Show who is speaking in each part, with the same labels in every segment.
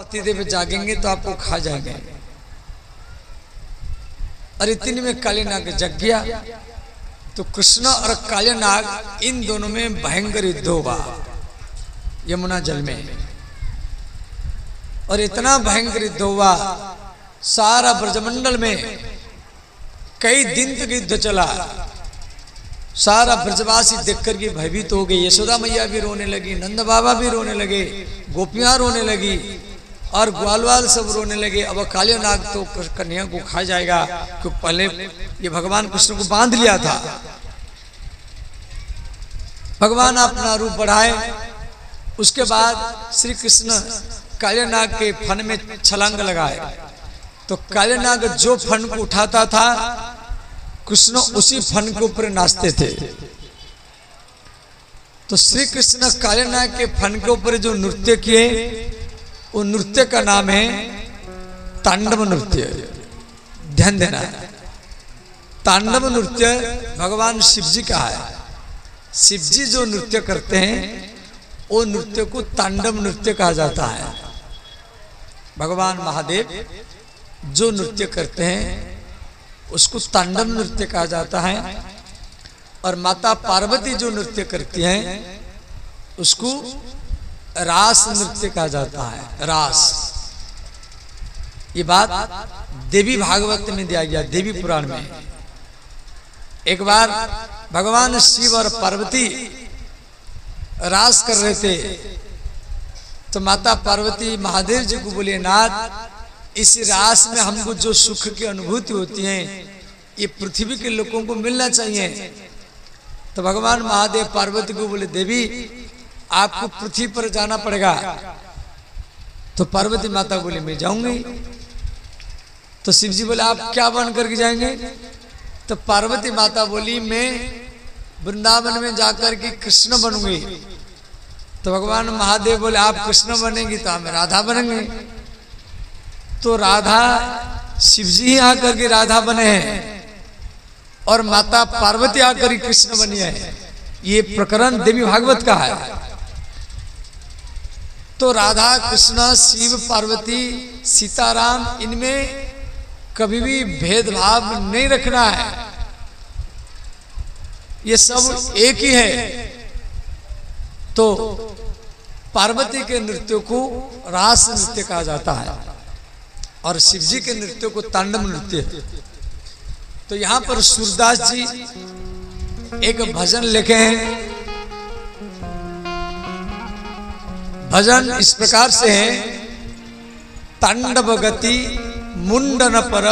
Speaker 1: पतिदेव जागेंगे तो आपको खा जाएंगे। और इतने में काले नाग जग गया। तो कृष्ण और काले नाग इन दोनों में भयंकर युद्ध हुआ यमुना जल में। और इतना भयंकर युद्ध हुआ, सारा ब्रजमंडल में कई दिन तक युद्ध चला। सारा ब्रजवासी देख करके भयभीत हो गए। यशोदा मैया भी रोने लगी, नंद बाबा भी रोने लगे, गोपियां रोने लगी और ग्वालवाल सब रोने लगे। अब काले नाग तो कन्या को खा जाएगा, क्योंकि पहले ये भगवान कृष्ण को बांध लिया था। भगवान अपना रूप बढ़ाए, उसके बाद श्री कृष्ण काले नाग के फन में छलांग लगाए। तो काले नाग जो फन को उठाता था, कृष्ण उसी फन के ऊपर नाचते थे। तो श्री कृष्ण काले नाग के फन के ऊपर जो नृत्य किए, वो नृत्य का नाम है तांडव नृत्य। ध्यान देना, तांडव नृत्य भगवान शिव जी का है। शिव जी जो नृत्य करते हैं, वो नृत्य को तांडव नृत्य कहा जाता है। भगवान महादेव जो नृत्य करते हैं, उसको तांडव नृत्य कहा जाता है। और माता पार्वती जो नृत्य करती हैं, उसको रास नृत्य कहा जाता है। रास, ये बात देवी भागवत में दिया गया, देवी पुराण में। एक बार भगवान शिव और पार्वती रास कर रहे थे, तो माता पार्वती महादेव जी को बोले, नाथ इस रास में हमको जो सुख की अनुभूति होती है, ये पृथ्वी के लोगों को मिलना चाहिए। तो भगवान महादेव पार्वती को बोले, देवी आपको पृथ्वी पर जाना पड़ेगा। तो पार्वती माता बोले, मैं जाऊंगी। तो शिव जी बोले, आप क्या बन करके जाएंगे? तो पार्वती माता बोली, मैं वृंदावन में जाकर के कृष्ण बनूंगी। तो भगवान महादेव बोले, आप कृष्ण बनेंगी तो हम राधा बनेंगे। तो राधा, शिव जी ही आकर के राधा बने हैं और माता पार्वती आकर के कृष्ण बनी है। ये प्रकरण देवी भागवत का है। तो राधा कृष्ण, शिव पार्वती, सीताराम, इनमें कभी भी भेदभाव नहीं रखना है। ये सब एक ही है। तो पार्वती के नृत्य को रास नृत्य कहा जाता है और शिव जी के नृत्य को तांडव नृत्य। तो यहाँ पर सूरदास जी एक भजन लिखे हैं। भजन इस प्रकार से है, तांडव गति मुंडन पर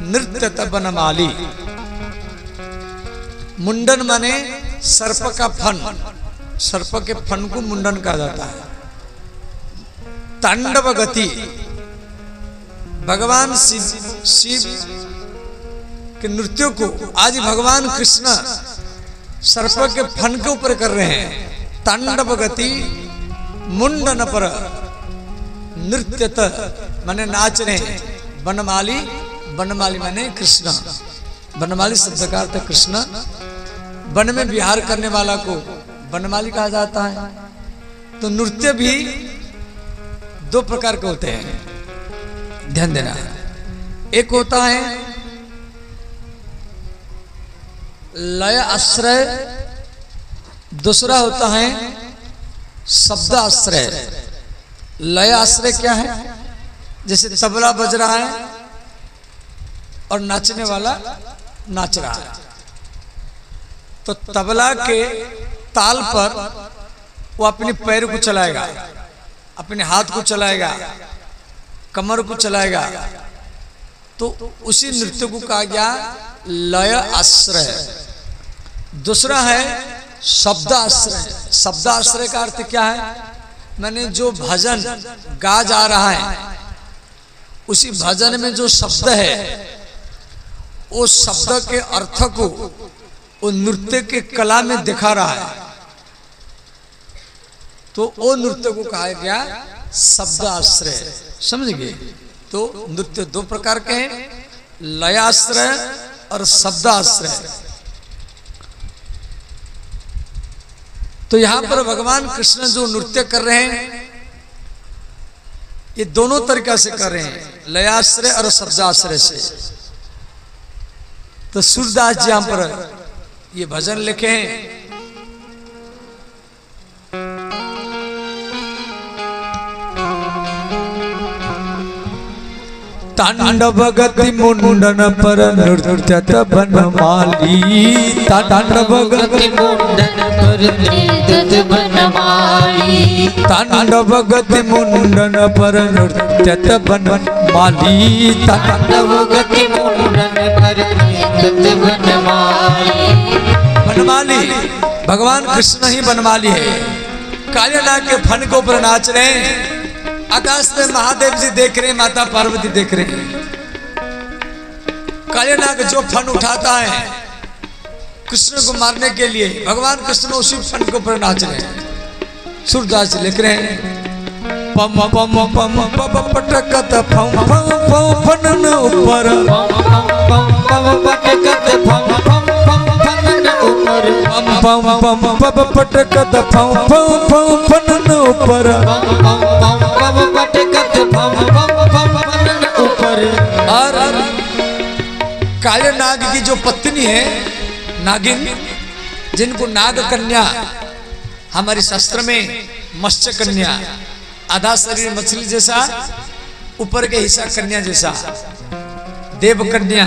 Speaker 1: नृत्य बनमाली। मुंडन माने सर्प का फन, सर्प के फन को मुंडन कहा जाता है। तांडव गति, भगवान शिव के नृत्य को आज भगवान कृष्ण सर्प के फन के ऊपर कर रहे हैं। तांडव गति मुंडन पर नृत्यत माने नाच रहे हैं। बनमाली, बनमाली माने कृष्ण। बनमाली शब्द का अर्थ कृष्ण। वन में विहार करने वाला को बनमाली कहा जाता है। तो नृत्य भी दो प्रकार के होते हैं, ध्यान देना। एक होता है लय आश्रय, दूसरा होता है शब्द आश्रय। लय आश्रय क्या है? जैसे तबला बज रहा है और नाचने वाला नाच रहा है, तो तबला के ताल पर वो अपने पैर को चलाएगा, अपने हाथ को चलाएगा, कमर को चलाएगा। तो उसी नृत्य को कहा गया लय आश्रय। दूसरा है शब्द आश्रय। शब्द आश्रय का अर्थ क्या है? मैंने जो भजन गा जा रहा है, उसी भजन में जो शब्द है, वो शब्द के अर्थ को वो नृत्य के कला में दिखा रहा है, तो वो नृत्य को कहा गया शब्द आश्रय। समझ गए? तो नृत्य दो प्रकार के हैं, लयाश्रय और शब्द आश्रय। तो यहां पर भगवान कृष्ण जो नृत्य कर रहे हैं, ये दोनों तरीका से कर रहे हैं, लयाश्रय और शब्दाश्रय से। तो सूरदास जी यहां पर ये भजन लिखे हैं। तांडव गति मुंडन पर नृत्यत बनमाली, तांडव गति मुंडन पर नृत्यत बनमाली, तांडव गति मुंडन पर नृत्यत बनमाली, तांडव गति मुंडन पर नृत्यत बनमाली। बनमाली भगवान कृष्ण ही बनमाली है। काले नाग के फन को ऊपर नाच रहे हैं। आकाश में महादेव जी देख रहे हैं, माता पार्वती देख रहे हैं। काले नाग जो फन उठाता है कृष्ण को मारने के लिए, भगवान कृष्ण उसी फन के ऊपर नाच रहे हैं। सूरदास लिख रहे हैं, पम पम पम पम पटकत फम फम फम फनन ऊपर, पम पटकत फम फम फम फनन ऊपर, पम पम पम पटकत फम फम फम फनन ऊपर, और काले नाग की जो पत्नी है नागिन, जिनको नाग कन्या हमारे शास्त्र में मत्स्य कन्या, आधा शरीर मछली जैसा, ऊपर के हिस्सा कन्या जैसा, देव कन्या,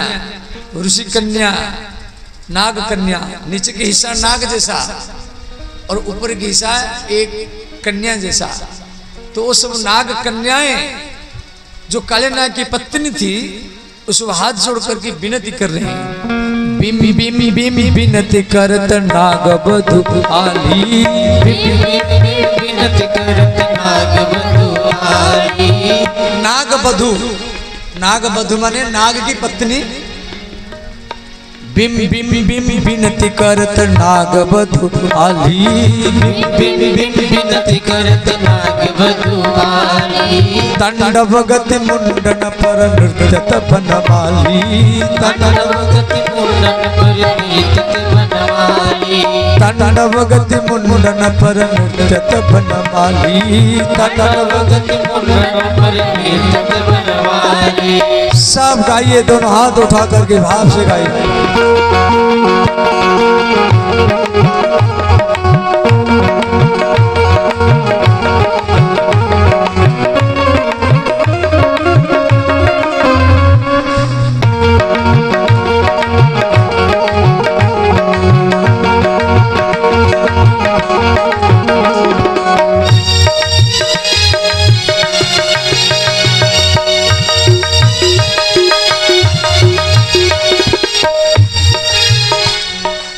Speaker 1: ऋषि कन्या, नाग कन्या, नीचे के हिस्सा नाग जैसा और ऊपर के हिस्सा एक कन्या जैसा। तो वो सब नाग कन्याएं जो काले नाग की पत्नी थी, उसको हाथ जोड़ करके विनती कर रहे हैं। बिमी बिमी बिमी विनती करत नाग बधु आली, विनती करत नाग बधु आली। नाग बधु, नाग बधु माने नाग की पत्नी। बिम बिम बिम विनती करत नाग बधु आली, बिम बिम विनती करत नाग बधु आली। तांडव गति मुंडन पर नृत्यत बनमाली, तांडव गति मुंडन पर नृत्यत बनमाली, तांडव गति मुंडन पर नृत्यत बनमाली, तांडव गति मुंडन पर नृत्यत बनमाली। सब गाइए, दोनों हाथ उठा करके भाव से गाइए।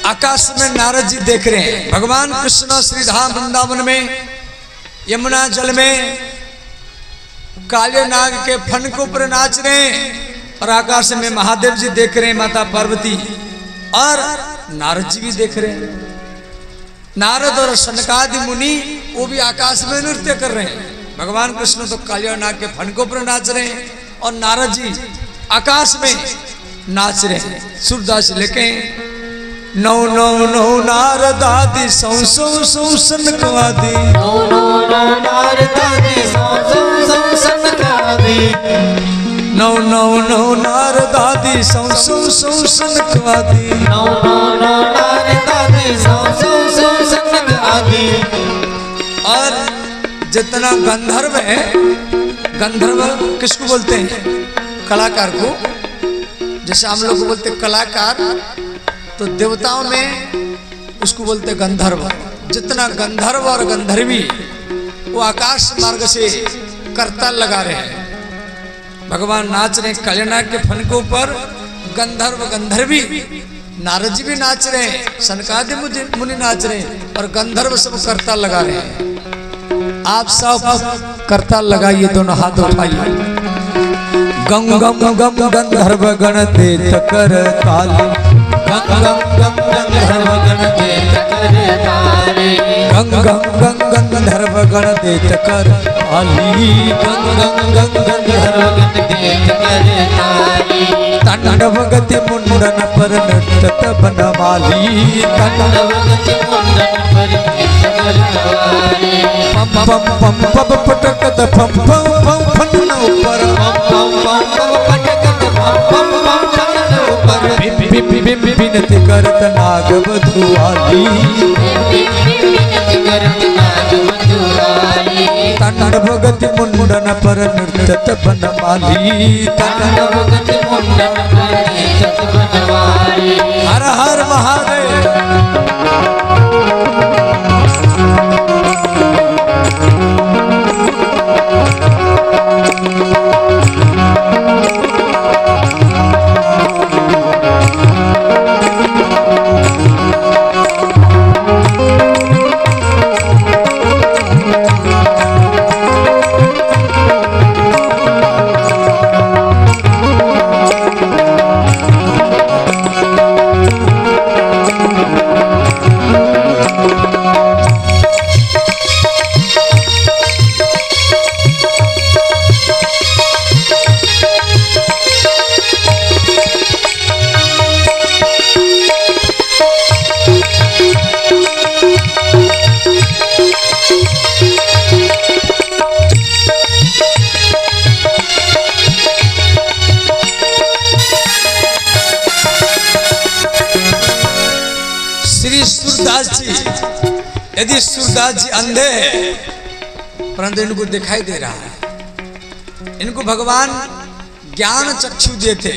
Speaker 1: आकाश में नारद जी देख रहे हैं भगवान कृष्ण श्री धाम वृंदावन में यमुना जल में काले नाग के फन के ऊपर नाच रहे हैं, और आकाश में महादेव जी देख रहे हैं, माता पार्वती, और नारद जी भी देख रहे हैं। नारद और सनकादि मुनि वो भी आकाश में नृत्य कर रहे हैं। भगवान कृष्ण तो काले नाग के फन के ऊपर नाच रहे हैं और नारद जी आकाश में नाच रहे हैं। सूरदास लेके नौ नौ नौ नारदादि सौ सौ सौ सनकादि, नौ नौ नौ नारदादि सौ सौ सौ सनकादि, नौ नौ नौ नारदादि सौ सौ सौ सनकादि, नौ नौ नौ नारदादि सौ सौ सौ सनकादि। और जितना गंधर्व है, गंधर्व किसको बोलते हैं? कलाकार को। जैसे हम लोग को बोलते कलाकार, तो देवताओं में उसको बोलते गंधर्व। जितना गंधर्व और गंधर्वी वो आकाश मार्ग से करताल लगा रहे हैं। भगवान नाच रहे हैं काले नाग के फन के ऊपर। गंधर्व गंधर्वी नारद जी भी नाच रहे हैं, सनकादि मुनि नाच रहे हैं, और गंधर्व सब करताल लगा रहे हैं। आप सब करताल लगाइए, दोनों हाथ उठाइए। गम गम गम गंधर्व गण देत कर ताली, गम गम गम गंधर्व गण देत कर ताली, गम गम गम गंधर्व गण देत कर ताली, गम गम गम गंधर्व गण देत कर ताली। तांडव गति मुंडन पर नृत्यत बनमाली, तांडव गति मुंडन पर नृत्यत पम पम पम पम पटकत पम पम पम फन ऊपर बिनती करत नाग बधुआली तंड भगति मुंडन पर नृत्य बनमाली तंड भगति मुंडन पर नृत्य बनमाली। हर हर महादेव। यदि सूरदास जी अंधे हैं परंतु इनको दिखाई दे रहा है, इनको भगवान ज्ञान चक्षु देते।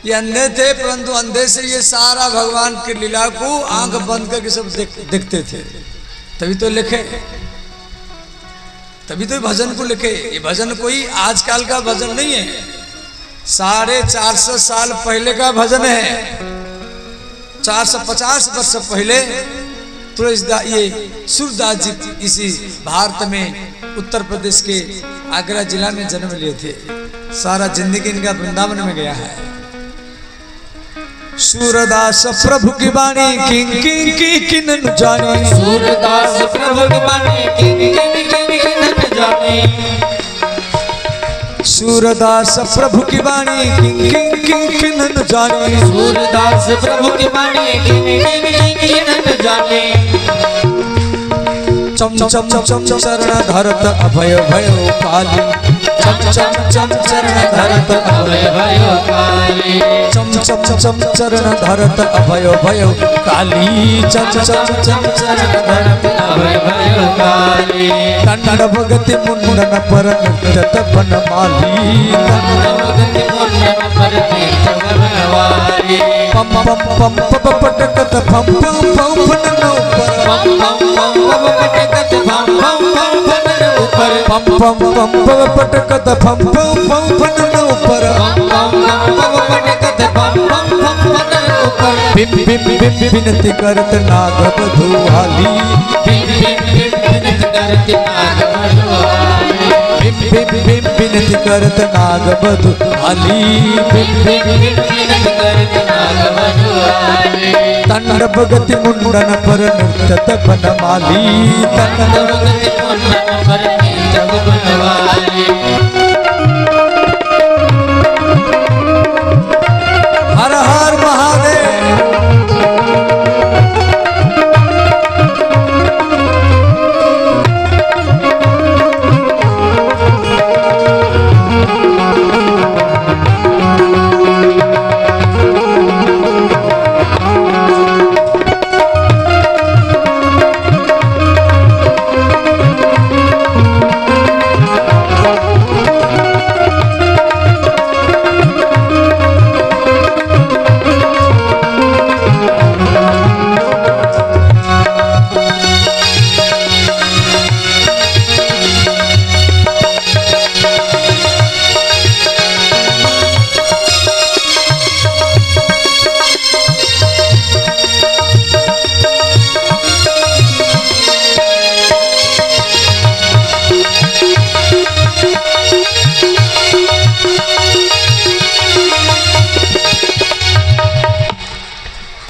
Speaker 1: ये अंधे थे परंतु अंधे से ये सारा भगवान की लीला को आंख बंद करके सब देखते थे, तभी तो लिखे, तभी तो भजन को लिखे। ये भजन कोई आजकल का भजन नहीं है, 450 साल पहले का भजन है। 450 वर्ष पहले तुलसीदास ये सूरदास जी इसी भारत में उत्तर प्रदेश के आगरा जिला में जन्म लिए थे। सारा जिंदगी इनका वृंदावन में गया है। सूरदास प्रभु की वाणी किंग किंग की किन जाने,
Speaker 2: सूरदास प्रभु की वाणी किंग किंग की किन जाने,
Speaker 1: सूरदास प्रभु की वाणी किंग किंग की किन जाने,
Speaker 2: सूरदास प्रभु की वाणी किंग किंग की किन जाने।
Speaker 1: चम चम चम चरण धरत अभय भयो काली, चम चम चम चरण धरत अभय भयो काली, चम चम चम चरण धरत अभय भयो काली, चम चम चम चरण धरत
Speaker 2: अभय भयो काली।
Speaker 1: तंड भगति मुंडन पर नृत्य बनमाली,
Speaker 2: तंड भगति मुंडन पर नृत्य बनमाली।
Speaker 1: पम पम पम पम पटकत पम पम पम फन ऊपर,
Speaker 2: पम पम पम पटकत पम पम पम फन ऊपर,
Speaker 1: पम पम पम पटकत पम पम पम फन ऊपर,
Speaker 2: पम पम पम पटकत पम पम पम फन ऊपर।
Speaker 1: बिम बिम बिम बिनती करत नाग बधुआली,
Speaker 2: बिम बिम बिम बिनती करत नाग बधुआली,
Speaker 1: बिम बिम बिम बिनती करत नाग बधुआली,
Speaker 2: बिम बिम बिम बिनती करत नाग बधुआली।
Speaker 1: तंड भगति मुंडन पर नृत्य बनमाली,
Speaker 2: तंड भगति मुंडन पर नृत्य बनमाली।
Speaker 1: हर हर महादेव।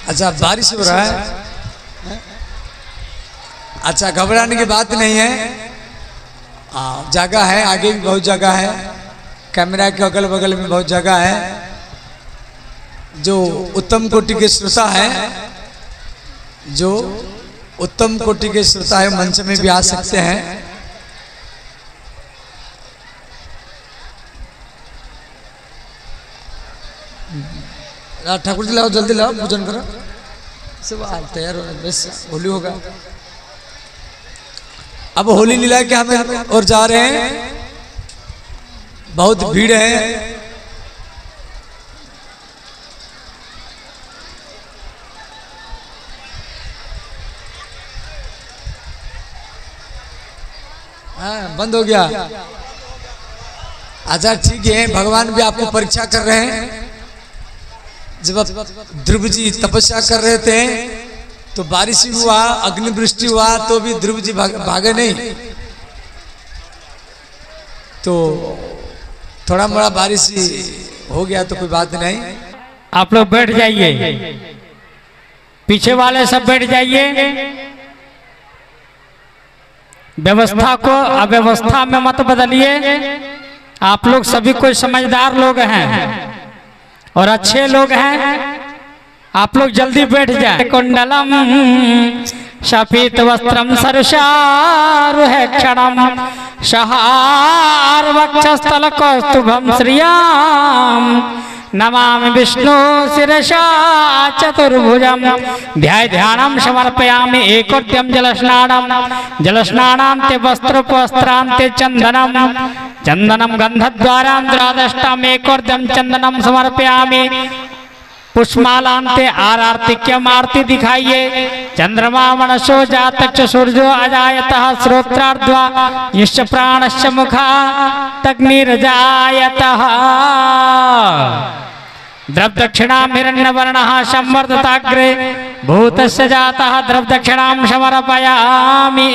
Speaker 1: अच्छा बारिश हो रहा है, अच्छा घबराने की बात नहीं है, जगह है, आगे भी बहुत जगह है, कैमरा के अगल बगल में बहुत जगह है। जो उत्तम कोटि के श्रोता है, जो उत्तम कोटि के श्रोता है, मंच में भी आ सकते हैं। ठाकुर जी लाओ, जल्दी लाओ, पूजन करो, सब तैयार होना, बस होली होगा। अब होली लीला के हमें और जा रहे हैं, बहुत भीड़ है। हाँ, बंद हो गया। अच्छा ठीक है, भगवान भी आपको परीक्षा कर रहे हैं। जब ध्रुव जी तपस्या कर रहे थे तो बारिश हुआ, अग्निवृष्टि हुआ, तो भी ध्रुव जी भागे नहीं। तो थोड़ा मोड़ा बारिश हो गया तो कोई बात नहीं।
Speaker 3: आप लोग बैठ जाइए, पीछे वाले सब बैठ जाइए। व्यवस्था को अव्यवस्था में मत बदलिए। आप लोग सभी कोई समझदार लोग हैं और अच्छे लोग हैं। आप लोग जल्दी बैठ जाए। कुंडलम शफीत वस्त्रम सरसारुहक्षणम शहार वक्षस्थल कौस्तुभम श्रियाम नमामि विष्णु शिरसा चतुर्भुजम ध्यानम समर्पयामि एकोद्यम जलस्नानां ते वस्त्रांते चंदनम गंधद्वारां द्वादष्टम एकोद्यम चंदनम समर्पयामि पुष्पमालांते आरतिक्यम आरती दिखाइए। चंद्रमा मनसो जातक सूर्यो अजायतः श्रोत्रार्ध्वा यश्च प्राणश्च मुखा तग्निर्जायतः द्रवदक्षिणां हिरण्यवर्णः संवर्धताग्रे भूतस्य जातः द्रवदक्षिणां समर्पयामि।